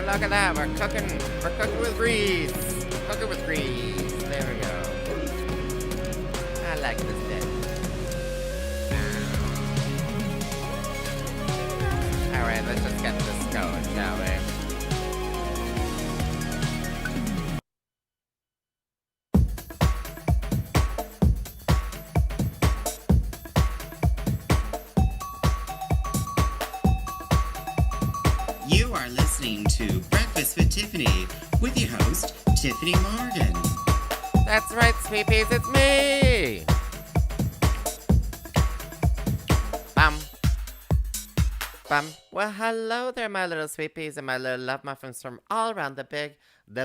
look at that. We're cooking. We're cooking with grease. Cooking with grease. There we go. I like this bit. All right, let's just get this going, shall we? You are listening to Breakfast with Tiffany with your host, Tyffanie Morgan. That's right, sweet peas, it's me! Bum. Bum. Well, hello there, my little sweet peas and my little love muffins from all around the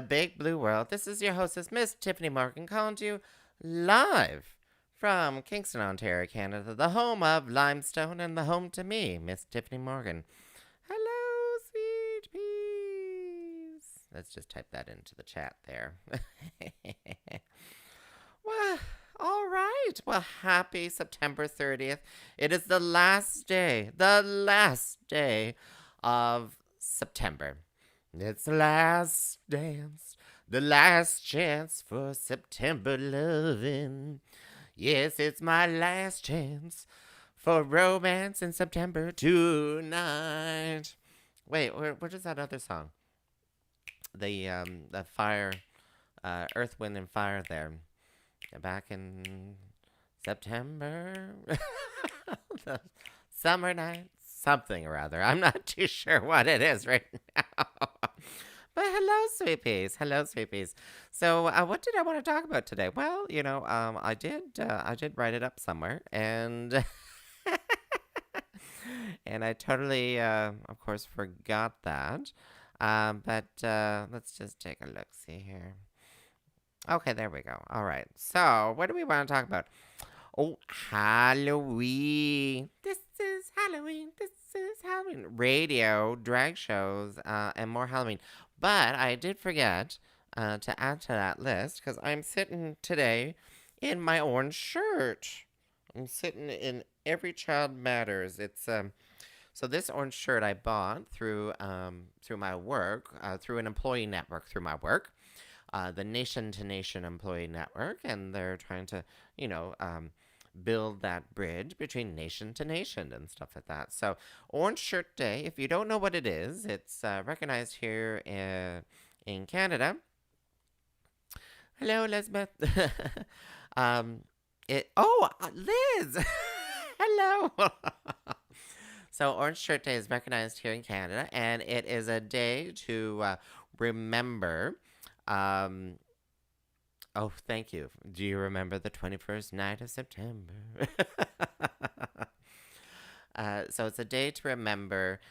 big blue world. This is your hostess, Miss Tyffanie Morgan, calling to you live from Kingston, Ontario, Canada, the home of limestone and the home to me, Miss Tyffanie Morgan. Hello, sweet peas. Let's just type that into the chat there. Well, all right. Well, happy September 30th. It is the last day of September. It's the last dance, the last chance for September loving. Yes, it's my last chance for romance in September tonight. Wait, what is that other song? The fire, Earth, Wind, and Fire there. Back in September, the summer night, something or other. I'm not too sure what it is right now. But hello, sweet peas. Hello, sweet peas. So, what did I want to talk about today? Well, I did write it up somewhere, and and I totally, of course, forgot that. But let's just take a look. See here. Okay, there we go. All right. So, what do we want to talk about? Oh, Halloween. This is Halloween. This is Halloween. Radio, drag shows, and more Halloween. But I did forget to add to that list because I'm sitting today in my orange shirt. I'm sitting in Every Child Matters. It's so this orange shirt I bought through my work, through an employee network through my work. The Nation to Nation Employee Network, and they're trying to, build that bridge between nation to nation and stuff like that. So, Orange Shirt Day, if you don't know what it is, it's recognized here in Canada. Hello, Elizabeth. Liz! Hello! So, Orange Shirt Day is recognized here in Canada, and it is a day to remember. Oh, thank you. Do you remember the 21st night of September? So it's a day to remember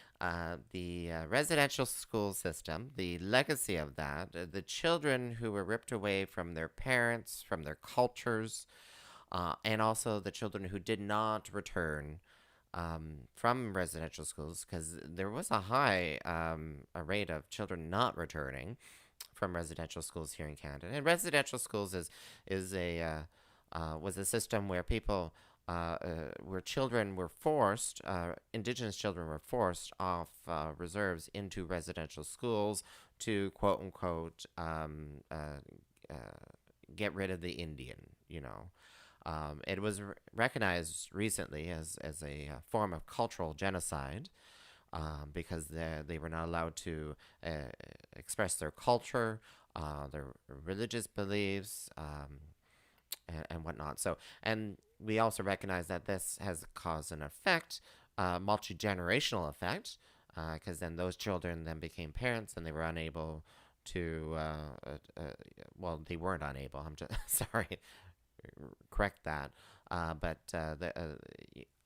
the residential school system, the legacy of that, the children who were ripped away from their parents, from their cultures, and also the children who did not return from residential schools, because there was a high a rate of children not returning from residential schools here in Canada. And residential schools was a system where people where children were forced, Indigenous children were forced off reserves into residential schools to quote unquote get rid of the Indian. It was recognized recently as a form of cultural genocide. Because they were not allowed to express their culture, their religious beliefs, and whatnot. So, and we also recognize that this has caused an effect, multi-generational effect, because then those children then became parents and they were unable to, they weren't unable. I'm just sorry, correct that. But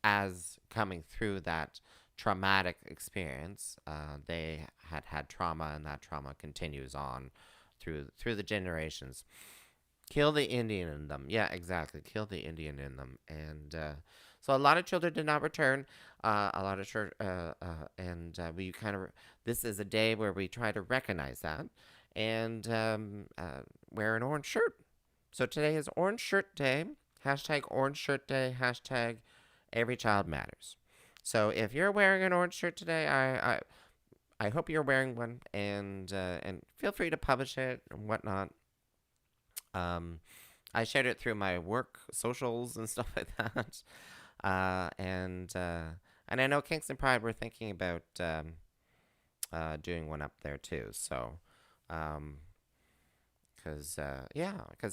as coming through that traumatic experience, they had trauma, and that trauma continues on through the generations. Kill the Indian in them. Yeah, exactly. Kill the Indian in them. And so a lot of children did not return. We kind of, this is a day where we try to recognize that and wear an orange shirt. So today is Orange Shirt Day. Hashtag Orange Shirt Day. Hashtag Every Child Matters. So if you're wearing an orange shirt today, I hope you're wearing one, and feel free to publish it and whatnot. Um, I shared it through my work socials and stuff like that. Uh, and uh, and I know Kingston Pride were thinking about doing one up there too. So, um, because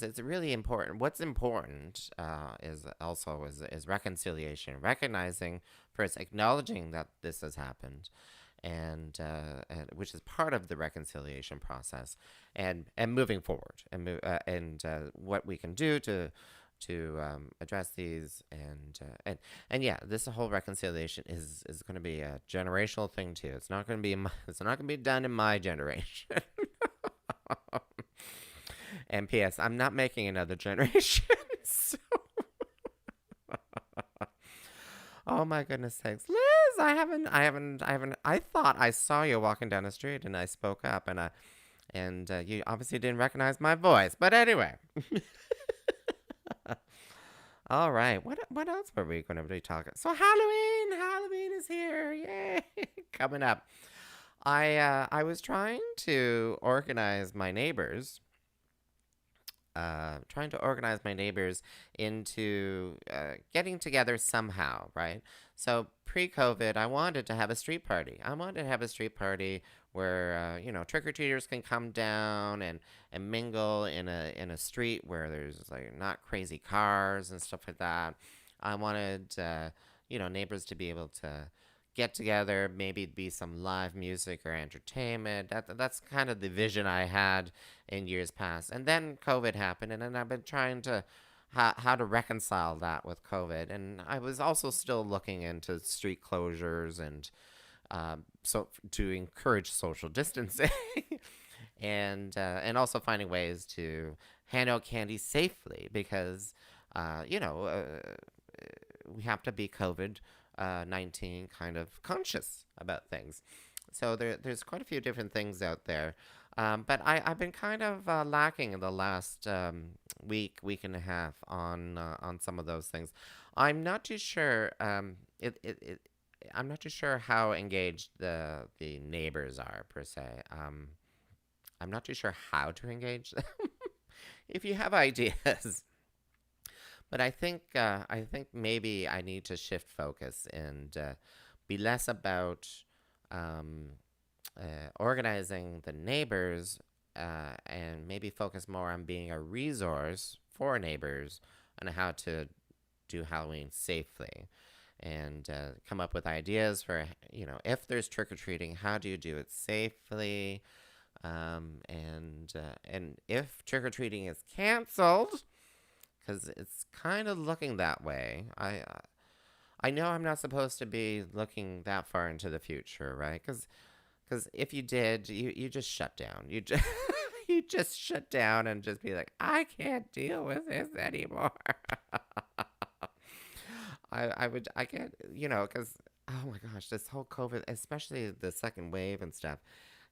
it's really important. What's important is reconciliation, recognizing first, acknowledging that this has happened, and which is part of the reconciliation process, and moving forward, and what we can do to address these, and yeah, this whole reconciliation is going to be a generational thing too. It's not going to be it's not going to be done in my generation. And P.S. I'm not making another generation. So, oh my goodness sakes, Liz! I thought I saw you walking down the street, and I spoke up, and you obviously didn't recognize my voice. But anyway, all right. What else were we going to be talking? So Halloween is here, yay! Coming up. I was trying to organize my neighbors trying to organize my neighbors into getting together somehow, right? So pre-COVID, I wanted to have a street party. I wanted to have a street party where trick or treaters can come down and mingle in a street where there's like not crazy cars and stuff like that. I wanted neighbors to be able to get together, maybe be some live music or entertainment. That's kind of the vision I had in years past. And then COVID happened, and then I've been trying to how to reconcile that with COVID. And I was also still looking into street closures and so to encourage social distancing, and also finding ways to hand out candy safely because we have to be COVID 19 kind of conscious about things. So there's quite a few different things out there. But I've been kind of lacking in the last week and a half on some of those things. I'm not too sure. I'm not too sure how engaged the neighbors are per se. I'm not too sure how to engage them. If you have ideas, but I think maybe I need to shift focus and be less about um, organizing the neighbors and maybe focus more on being a resource for neighbors on how to do Halloween safely and come up with ideas for if there's trick or treating, how do you do it safely? And if trick or treating is canceled, because it's kind of looking that way. I know I'm not supposed to be looking that far into the future, right? Because if you did, you just shut down. You just you just shut down and just be like, I can't deal with this anymore. I can't, because oh my gosh, this whole COVID, especially the second wave and stuff,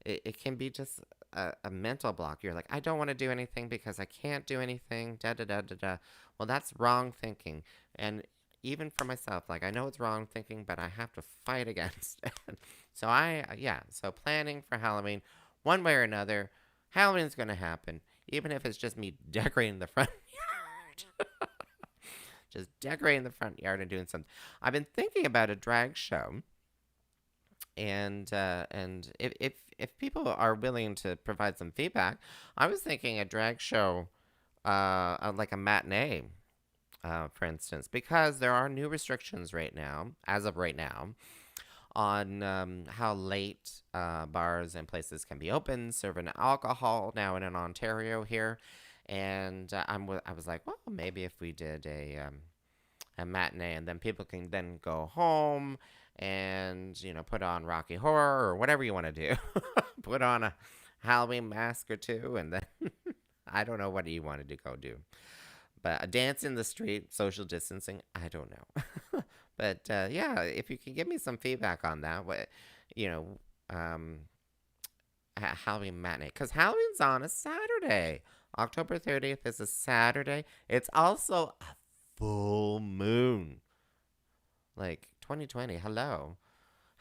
it can be just a mental block. You're like, I don't want to do anything because I can't do anything. Da da da da da. Well, that's wrong thinking, and even for myself, like I know it's wrong thinking, but I have to fight against it. So yeah. So planning for Halloween, one way or another, Halloween's gonna happen, even if it's just me decorating the front yard. Just decorating the front yard and doing something. I've been thinking about a drag show, and if people are willing to provide some feedback, I was thinking a drag show, like a matinee, for instance, because there are new restrictions right now, as of right now, on how late bars and places can be open, serving alcohol now in Ontario here, and I was like, well, maybe if we did a matinee, and then people can then go home and put on Rocky Horror or whatever you want to do. Put on a Halloween mask or two, and then I don't know what you wanted to go do, but a dance in the street, social distancing, I don't know. But yeah, if you can give me some feedback on that, what you know, um, Halloween matinee, because Halloween's on a Saturday. October 30th is a Saturday. It's also a full moon. Like 2020, hello.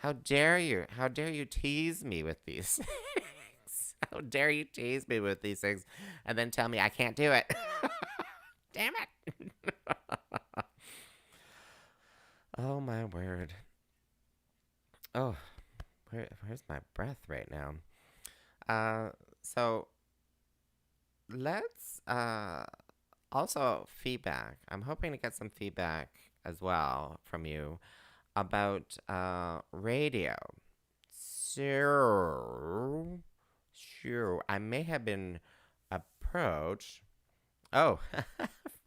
How dare you? How dare you tease me with these things? How dare you tease me with these things and then tell me I can't do it? Damn it. Oh, my word. Oh, where's my breath right now? So let's also feedback. I'm hoping to get some feedback as well from you about radio. So, sure, I may have been approached. Oh,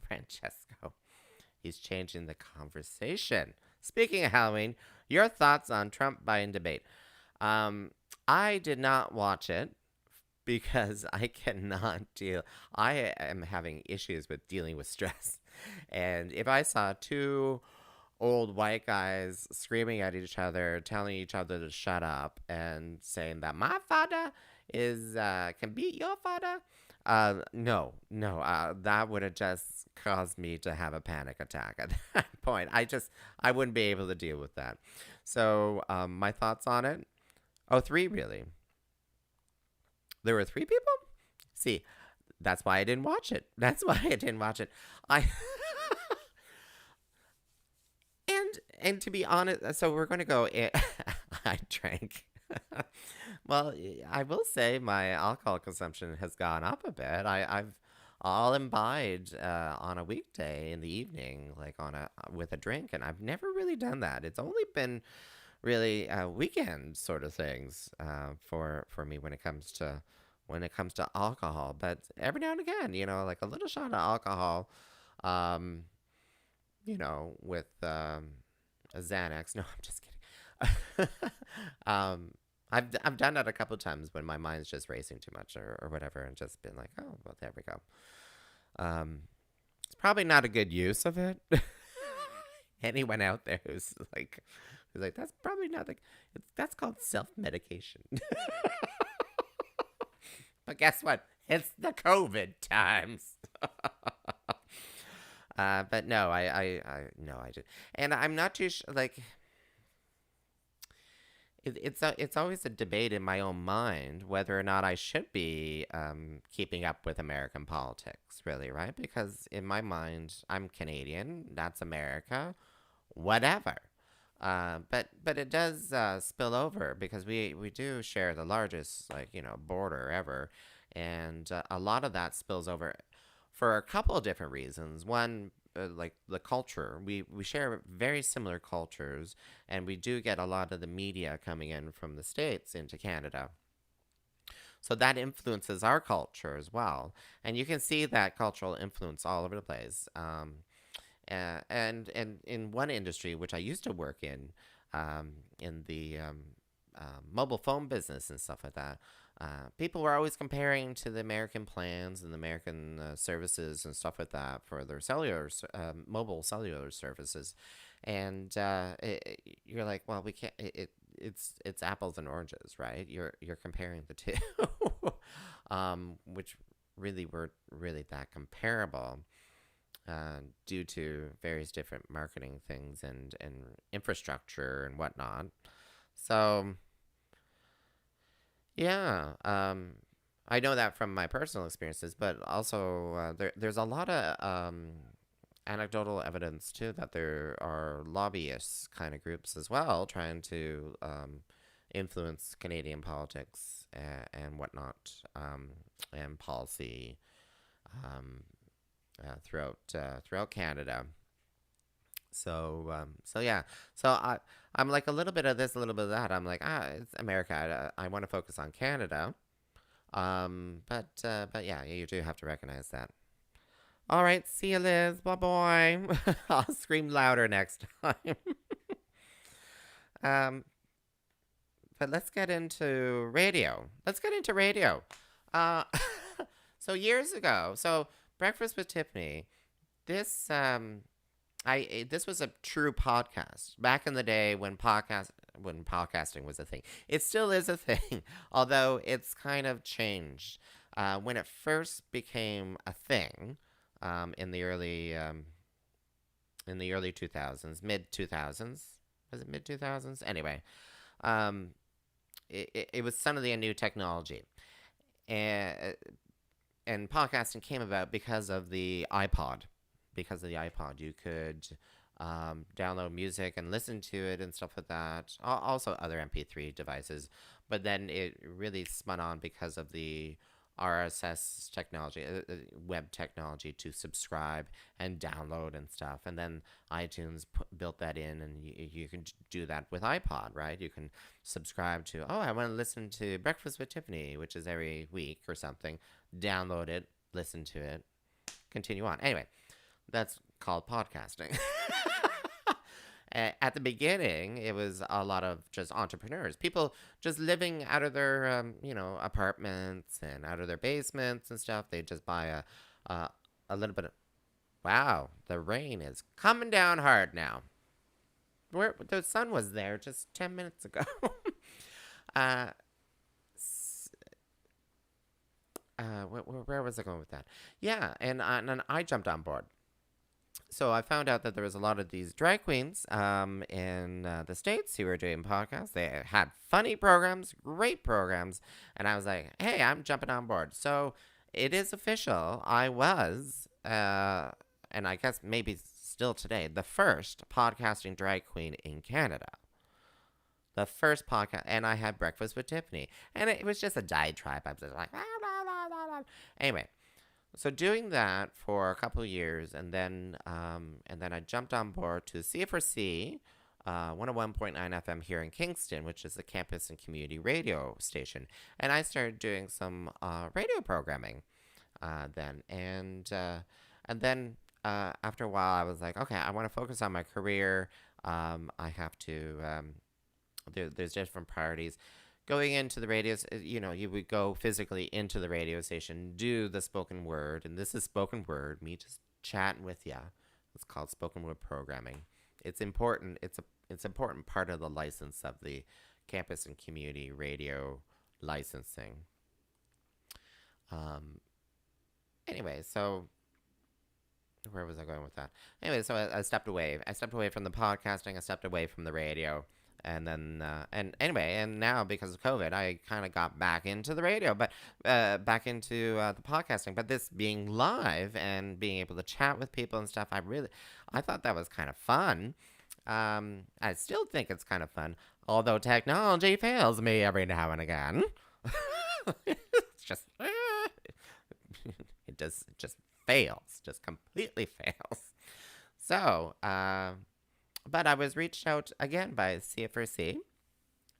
Francesco. He's changing the conversation. Speaking of Halloween, your thoughts on Trump Biden debate. Um, I did not watch it because I cannot deal. I am having issues with dealing with stress. And if I saw two old white guys screaming at each other, telling each other to shut up, and saying that my father is can beat your father. No, that would have just caused me to have a panic attack at that point. I wouldn't be able to deal with that. So, my thoughts on it. Oh, three really. There were three people. See, that's why I didn't watch it. That's why I didn't watch it. I and to be honest, so we're going to go. I drank. Well, I will say my alcohol consumption has gone up a bit. I've all imbibed on a weekday in the evening, like on a with a drink, and I've never really done that. It's only been really weekend sort of things for me when it comes to alcohol. But every now and again, like a little shot of alcohol, um, with a Xanax. No, I'm just kidding. um, I've done that a couple times when my mind's just racing too much or whatever, and just been like, oh, well, there we go. It's probably not a good use of it. Anyone out there who's like, that's probably not that's called self medication. But guess what? It's the COVID times. But no, no, I did, and I'm not too like. It's always a debate in my own mind whether or not I should be keeping up with American politics, really, right? Because in my mind, I'm Canadian. That's America. Whatever. But it does spill over because we do share the largest border ever, and a lot of that spills over for a couple of different reasons. One, like the culture, we share very similar cultures, and we do get a lot of the media coming in from the States into Canada. So that influences our culture as well, and you can see that cultural influence all over the place. And in one industry which I used to work in the mobile phone business and stuff like that, people were always comparing to the American plans and the American services and stuff like that for their mobile cellular services, and you're like, well, we can't. It's apples and oranges, right? You're comparing the two, which really weren't really that comparable. Due to various different marketing things and infrastructure and whatnot. So, yeah, I know that from my personal experiences, but also there's a lot of anecdotal evidence too that there are lobbyists kind of groups as well trying to influence Canadian politics and whatnot, and policy. Um, throughout Canada. So yeah. So I'm like a little bit of this, a little bit of that. I'm like, it's America. I want to focus on Canada. But yeah, you do have to recognize that. All right, see you, Liz. Bye bye. I'll scream louder next time. um, but let's get into radio. Let's get into radio. Uh, so years ago, Breakfast with Tiffany. This this was a true podcast back in the day when podcasting was a thing. It still is a thing, although it's kind of changed. When it first became a thing, in the early 2000s, mid 2000s, was it mid 2000s? Anyway, um, it was suddenly a new technology, and podcasting came about because of the iPod. Because of the iPod, you could download music and listen to it and stuff like that. Also, other MP3 devices. But then it really spun on because of the RSS technology, web technology to subscribe and download and stuff. And then iTunes built that in, and you can do that with iPod, right? You can subscribe to, oh, I want to listen to Breakfast with Tiffany, which is every week or something. Download it, listen to it, continue on. Anyway, that's called podcasting. At the beginning, it was a lot of just entrepreneurs, people just living out of their, apartments and out of their basements and stuff. They just buy a little bit of. Wow, the rain is coming down hard now. Where the sun was there just 10 minutes ago. uh, where was I going with that? Yeah, and I jumped on board. So I found out that there was a lot of these drag queens in the States who were doing podcasts. They had funny programs, great programs. And I was like, hey, I'm jumping on board. So it is official. I was, and I guess maybe still today, the first podcasting drag queen in Canada. The first podcast. And I had Breakfast with Tiffany. And it was just a diatribe. I was just like, anyway. So doing that for a couple of years, and then I jumped on board to CFRC, 101.9 FM here in Kingston, which is the campus and community radio station, and I started doing some radio programming then, and then after a while, I was like, okay, I want to focus on my career. I have to. There's different priorities going into the radio, you would go physically into the radio station, do the spoken word, and this is spoken word, me just chatting with ya. It's called spoken word programming. It's important. It's important part of the license of the campus and community radio licensing. Anyway, so where was I going with that? Anyway, so I stepped away. I stepped away from the podcasting. I stepped away from the radio. And then, and now because of COVID, I kind of got back into the radio, but back into the podcasting. But this being live and being able to chat with people and stuff, I thought that was kind of fun. I still think it's kind of fun, although technology fails me every now and again. It's just, it just fails, just completely fails. So, but I was reached out again by CFRC.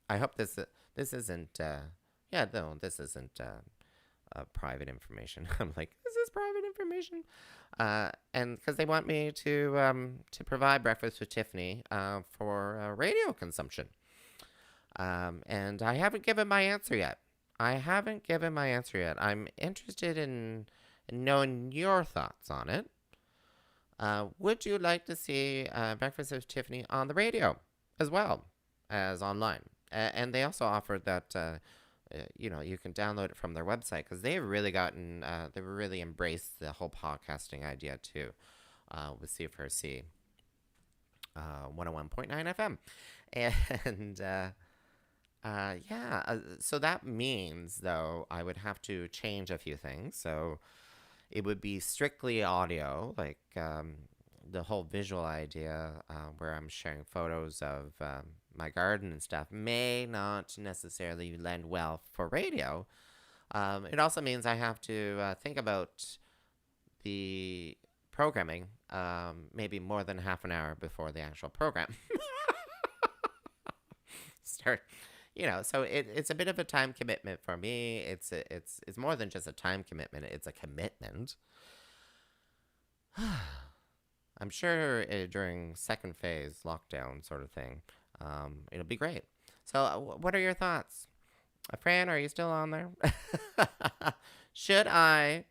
I hope this isn't. This isn't private information. I'm like, is this private information? And because they want me to provide Breakfast with Tiffany for radio consumption. And I haven't given my answer yet. I'm interested in knowing your thoughts on it. Would you like to see Breakfast with Tiffany on the radio as well as online? And they also offered that, you can download it from their website because they've really they've really embraced the whole podcasting idea too with CFRC 101.9 FM. And so that means, though, I would have to change a few things. So it would be strictly audio, like the whole visual idea where I'm sharing photos of my garden and stuff may not necessarily lend well for radio. It also means I have to think about the programming maybe more than half an hour before the actual program. Start. So it's a bit of a time commitment for me. It's more than just a time commitment. It's a commitment. I'm sure during second phase lockdown sort of thing, it'll be great. So what are your thoughts? Fran, are you still on there? Should I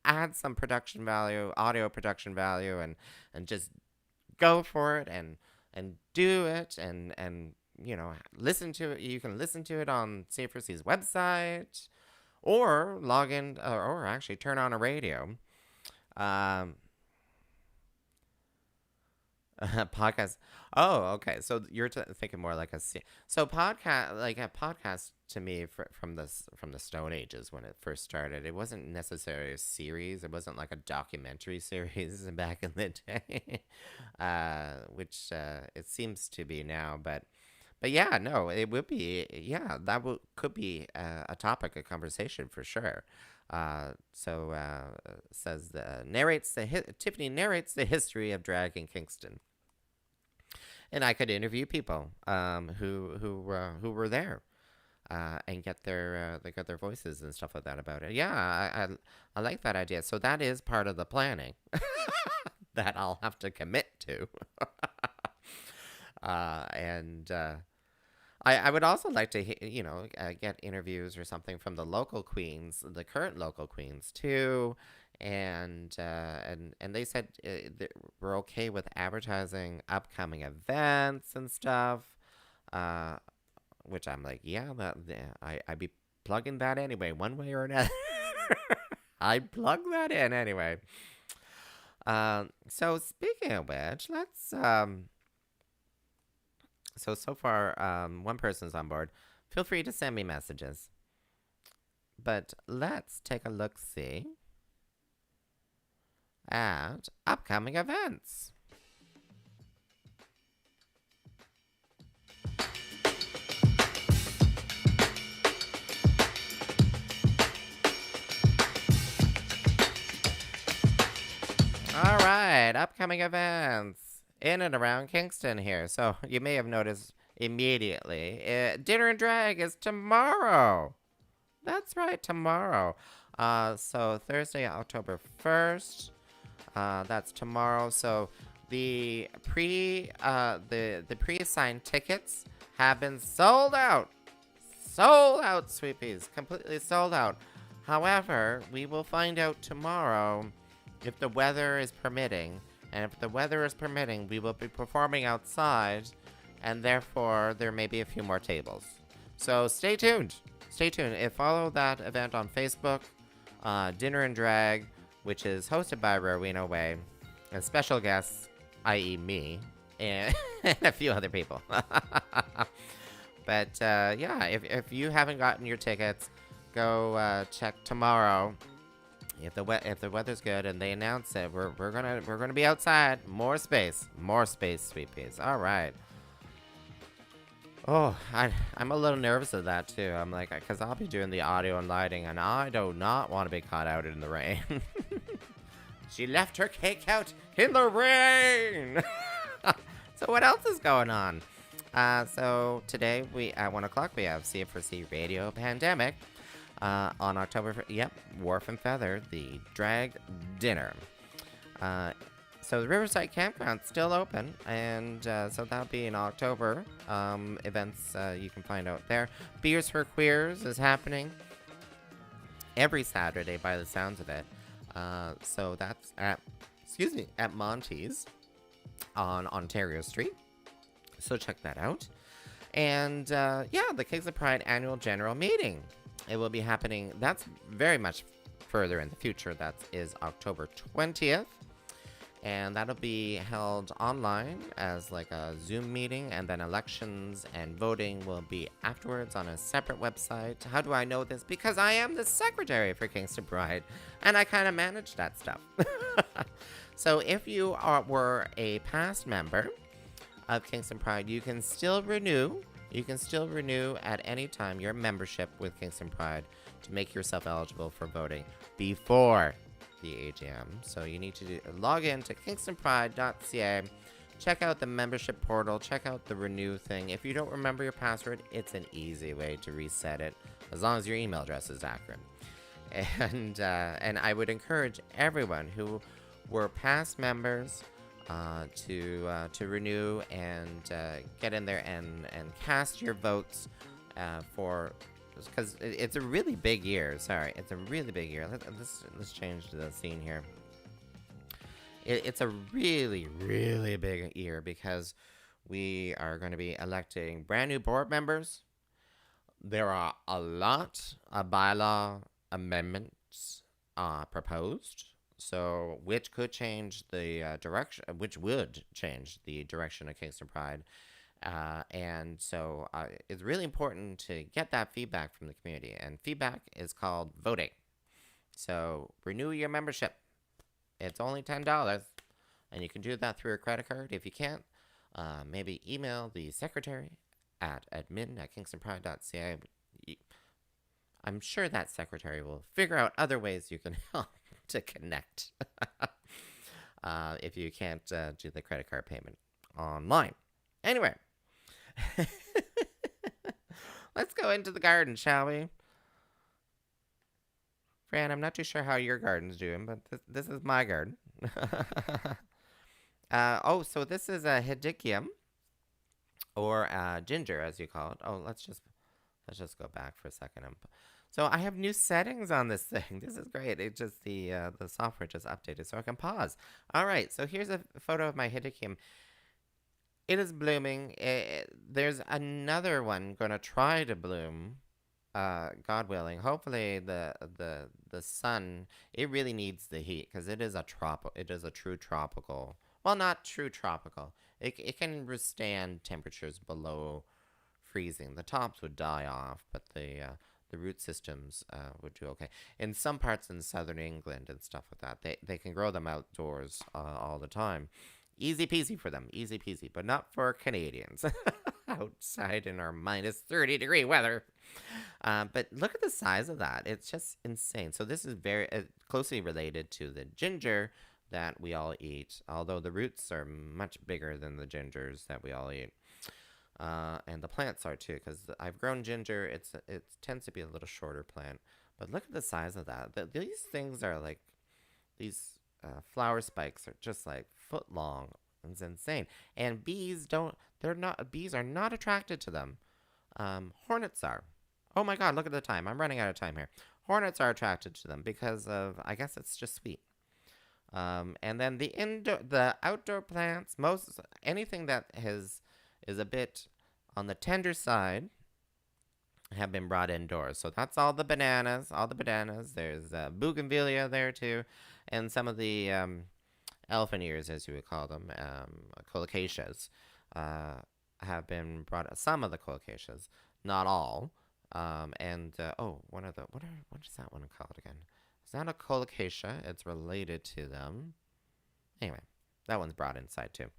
add some production value, audio production value, and just go for it and do it and listen to it. You can listen to it on CFRC's website or log in or actually turn on a radio. Podcast. Oh, okay. So you're thinking more like so podcast, like a podcast to me from the Stone Ages when it first started. It wasn't necessarily a series. It wasn't like a documentary series back in the day, which it seems to be now. But yeah, no, it would be. Yeah, could be a topic of conversation for sure. Says Tiffany narrates the history of drag in Kingston, and I could interview people who were there and get their voices and stuff like that about it. Yeah, I like that idea. So that is part of the planning that I'll have to commit to, and I would also like to get interviews or something from the local queens, the current local queens too, and they said we're okay with advertising upcoming events and stuff, uh, which I'm like, yeah, I'd be plugging that anyway, one way or another. I'd plug that in anyway. So speaking of which, let's so far, one person's on board. Feel free to send me messages. But let's take a look see at upcoming events. All right, upcoming events in and around Kingston here. So you may have noticed immediately, Dinner and Drag is tomorrow. That's right, tomorrow. So Thursday, October 1st. That's tomorrow. So the pre-assigned tickets have been sold out. Sold out, sweet peas. Completely sold out. However, we will find out tomorrow if the weather is permitting. And if the weather is permitting, we will be performing outside, and therefore there may be a few more tables. So stay tuned. Stay tuned. Follow that event on Facebook, Dinner and Drag, which is hosted by Rowena Way, and special guests, i.e. me, and a few other people. But yeah, if you haven't gotten your tickets, go check tomorrow. If the weather's good and they announce it, we're gonna be outside. More space, sweet peas. All right. Oh, I'm a little nervous of that too. I'm like, because I'll be doing the audio and lighting, and I do not want to be caught out in the rain. She left her cake out in the rain. So what else is going on? So today at 1 o'clock we have C4C Radio Pandemic. On October, Wharf and Feather, the drag dinner. So the Riverside Campground's still open, and so that'll be in October. Events you can find out there. Beers for Queers is happening every Saturday by the sounds of it. So that's at Monty's on Ontario Street. So check that out. And the Kings of Pride annual general meeting. It will be happening. That's very much further in the future. That is October 20th. And that'll be held online as like a Zoom meeting. And then elections and voting will be afterwards on a separate website. How do I know this? Because I am the secretary for Kingston Pride. And I kind of manage that stuff. So if you were a past member of Kingston Pride, you can still renew. You can still renew at any time your membership with Kingston Pride to make yourself eligible for voting before the AGM. So you need to log in to kingstonpride.ca, check out the membership portal, check out the renew thing. If you don't remember your password, it's an easy way to reset it, as long as your email address is accurate. And I would encourage everyone who were past members to renew and get in there and cast your votes for, because it's a really big year. Sorry, it's a really big year. Let's change the scene here. It's a really, really big year because we are going to be electing brand new board members. There are a lot of bylaw amendments proposed. So, which could change the direction, which would change the direction of Kingston Pride. And so it's really important to get that feedback from the community. And feedback is called voting. So renew your membership. It's only $10. And you can do that through a credit card. If you can't, maybe email the secretary at admin@kingstonpride.ca. I'm sure that secretary will figure out other ways you can help to connect if you can't do the credit card payment online. Anyway, let's go into the garden, shall we? Fran, I'm not too sure how your garden's doing, but this is my garden. So this is a hedychium, or ginger, as you call it. Oh, let's just go back for a second. So I have new settings on this thing. This is great. It just the software just updated, so I can pause. All right. So here's a photo of my hedychium. It is blooming. There's another one gonna try to bloom. God willing. Hopefully the sun. It really needs the heat because it is a It is a true tropical. Well, not true tropical. It can withstand temperatures below freezing. The tops would die off, but the root systems would do okay. In some parts in southern England and stuff like that, they can grow them outdoors all the time. Easy peasy for them, easy peasy, but not for Canadians outside in our minus 30-degree weather. But look at the size of that. It's just insane. So this is very closely related to the ginger that we all eat, although the roots are much bigger than the gingers that we all eat. And the plants are too, because I've grown ginger. It tends to be a little shorter plant. But look at the size of that. These things are like, these flower spikes are just like foot long. It's insane. And bees are not attracted to them. Hornets are. Oh my God, look at the time. I'm running out of time here. Hornets are attracted to them because of, I guess it's just sweet. And then the outdoor plants, anything that is a bit on the tender side, have been brought indoors. So that's all the bananas. There's bougainvillea there too, and some of the elephant ears, as you would call them, colocaceas, have been brought. Some of the colocaceas, not all. What is that one called again? It's not a colocacia. It's related to them. Anyway, that one's brought inside too.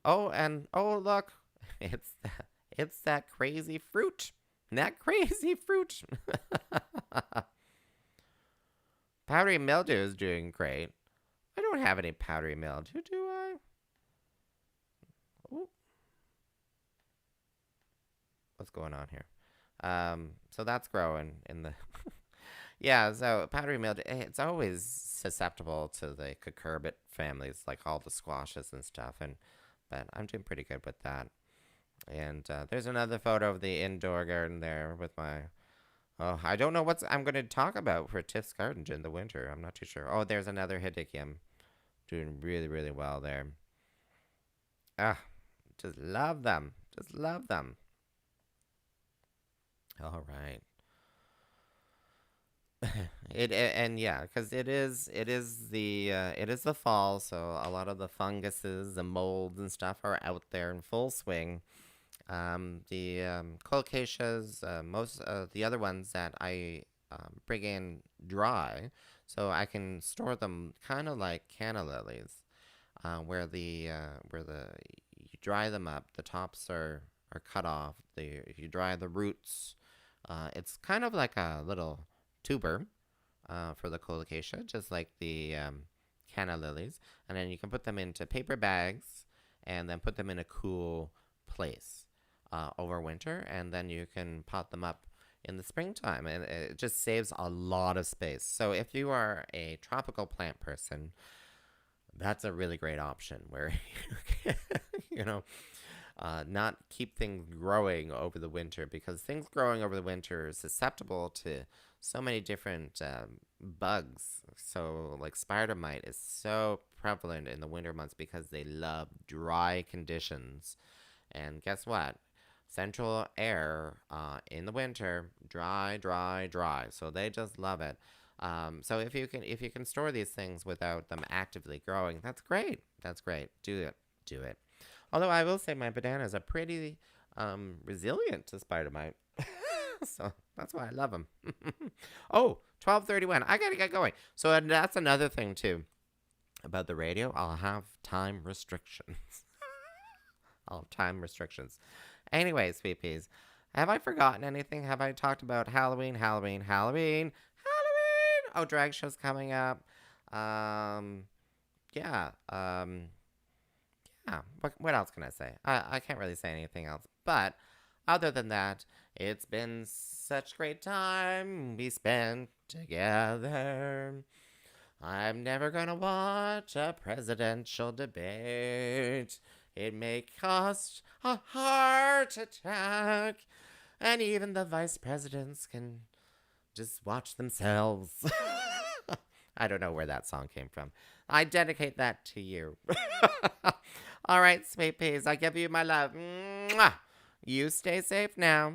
Look, it's that crazy fruit. That crazy fruit. Powdery mildew is doing great. I don't have any powdery mildew, do I? Ooh. What's going on here? So that's growing in the. Yeah, so powdery mildew, it's always susceptible to the cucurbit families, like all the squashes and stuff. But I'm doing pretty good with that. And there's another photo of the indoor garden there with my. Oh, I don't know what I'm going to talk about for Tiff's garden in the winter. I'm not too sure. Oh, there's another hedychium doing really, really well there. Just love them. Just love them. All right. Because it is the fall, so a lot of the funguses, the molds and stuff are out there in full swing. The colocaceas, most the other ones that I bring in dry, so I can store them kind of like canna lilies, where you dry them up, the tops are cut off. You dry the roots. It's kind of like a little tuber for the colocacia, just like the canna lilies, and then you can put them into paper bags and then put them in a cool place over winter, and then you can pot them up in the springtime, and it just saves a lot of space. So if you are a tropical plant person, that's a really great option where you can, not keep things growing over the winter, because things growing over the winter are susceptible to so many different bugs. So like spider mite is so prevalent in the winter months because they love dry conditions. And guess what? Central air in the winter, dry, dry, dry. So they just love it. So if you can store these things without them actively growing, that's great. That's great. Do it. Do it. Although I will say my bananas are pretty resilient to spider mite. So that's why I love them. Oh, 12:31. I got to get going. So that's another thing too about the radio. I'll have time restrictions. I'll have time restrictions. Anyway, sweet peas, have I forgotten anything? Have I talked about Halloween, Halloween, Halloween, Halloween? Oh, drag shows coming up. Um, yeah. Yeah. What else can I say? I can't really say anything else. But other than that, it's been such great time we spent together. I'm never gonna watch a presidential debate. It may cost a heart attack. And even the vice presidents can just watch themselves. I don't know where that song came from. I dedicate that to you. All right, sweet peas, I give you my love. Mwah! You stay safe now.